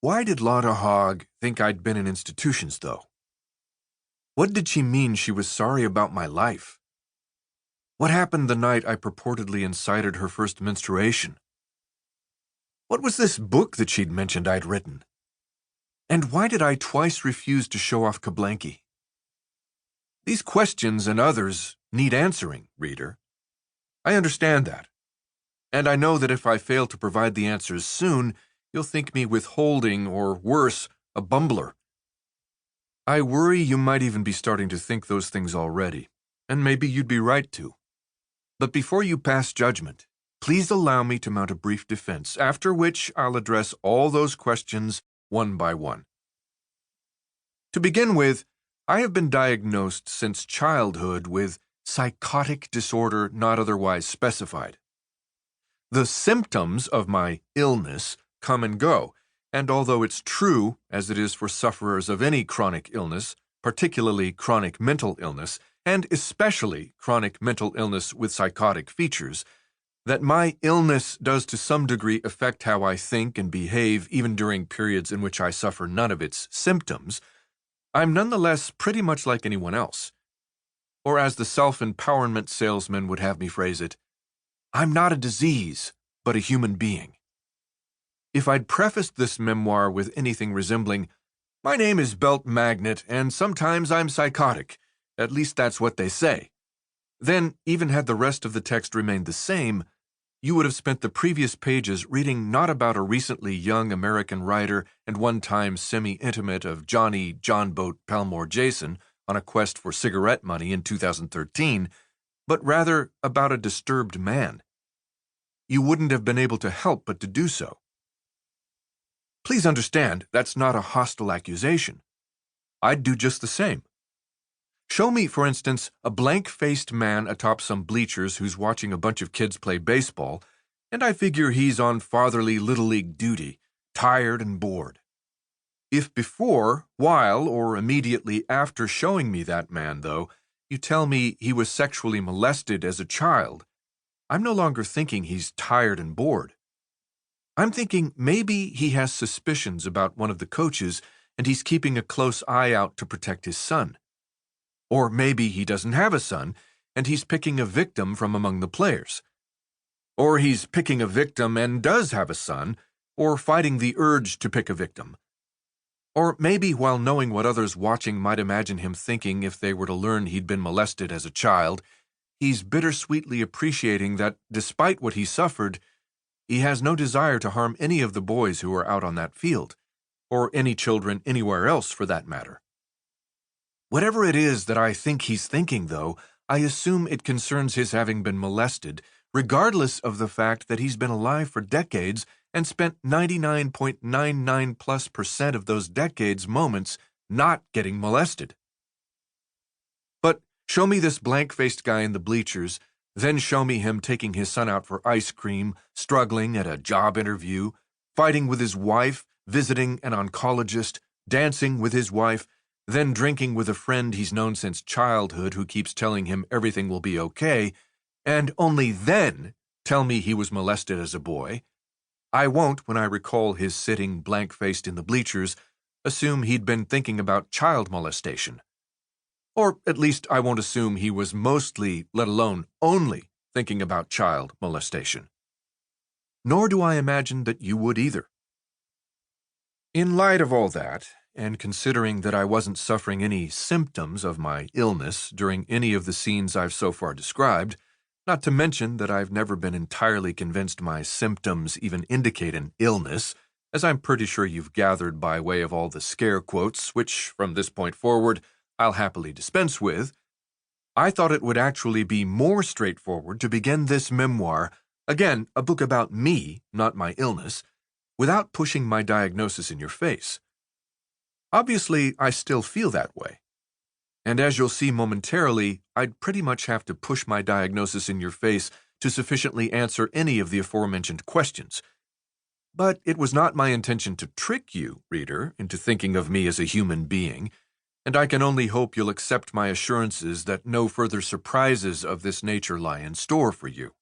Why did Lotta Hogg think I'd been in institutions, though? What did she mean she was sorry about my life? What happened the night I purportedly incited her first menstruation? What was this book that she'd mentioned I'd written? And why did I twice refuse to show off Kablanki? These questions and others need answering, reader. I understand that. And I know that if I fail to provide the answers soon, you'll think me withholding or, worse, a bumbler. I worry you might even be starting to think those things already, and maybe you'd be right to. But before you pass judgment, please allow me to mount a brief defense, after which I'll address all those questions one by one. To begin with, I have been diagnosed since childhood with psychotic disorder not otherwise specified. The symptoms of my illness come and go, and although it's true, as it is for sufferers of any chronic illness, particularly chronic mental illness, and especially chronic mental illness with psychotic features, that my illness does to some degree affect how I think and behave even during periods in which I suffer none of its symptoms, I'm nonetheless pretty much like anyone else. Or as the self-empowerment salesman would have me phrase it, I'm not a disease, but a human being. If I'd prefaced this memoir with anything resembling, my name is Belt Magnet, and sometimes I'm psychotic, at least that's what they say, then, even had the rest of the text remained the same, you would have spent the previous pages reading not about a recently young American writer and one-time semi-intimate of Johnny John Boat Palmore Jason on a quest for cigarette money in 2013, but rather about a disturbed man. You wouldn't have been able to help but to do so. Please understand, that's not a hostile accusation. I'd do just the same. Show me, for instance, a blank-faced man atop some bleachers who's watching a bunch of kids play baseball, and I figure he's on fatherly Little League duty, tired and bored. If before, while, or immediately after showing me that man, though, you tell me he was sexually molested as a child, I'm no longer thinking he's tired and bored. I'm thinking maybe he has suspicions about one of the coaches and he's keeping a close eye out to protect his son. Or maybe he doesn't have a son, and he's picking a victim from among the players. Or he's picking a victim and does have a son, or fighting the urge to pick a victim. Or maybe while knowing what others watching might imagine him thinking if they were to learn he'd been molested as a child, he's bittersweetly appreciating that, despite what he suffered, he has no desire to harm any of the boys who are out on that field, or any children anywhere else for that matter. Whatever it is that I think he's thinking, though, I assume it concerns his having been molested, regardless of the fact that he's been alive for decades and spent 99.99+% of those decades' moments not getting molested. But show me this blank-faced guy in the bleachers, then show me him taking his son out for ice cream, struggling at a job interview, fighting with his wife, visiting an oncologist, dancing with his wife, then drinking with a friend he's known since childhood who keeps telling him everything will be okay, and only then tell me he was molested as a boy. I won't, when I recall his sitting blank-faced in the bleachers, assume he'd been thinking about child molestation. Or at least I won't assume he was mostly, let alone only, thinking about child molestation. Nor do I imagine that you would either. In light of all that, and considering that I wasn't suffering any symptoms of my illness during any of the scenes I've so far described, not to mention that I've never been entirely convinced my symptoms even indicate an illness, as I'm pretty sure you've gathered by way of all the scare quotes, which, from this point forward, I'll happily dispense with, I thought it would actually be more straightforward to begin this memoir, again, a book about me, not my illness, without pushing my diagnosis in your face. Obviously, I still feel that way. And as you'll see momentarily, I'd pretty much have to push my diagnosis in your face to sufficiently answer any of the aforementioned questions. But it was not my intention to trick you, reader, into thinking of me as a human being, and I can only hope you'll accept my assurances that no further surprises of this nature lie in store for you.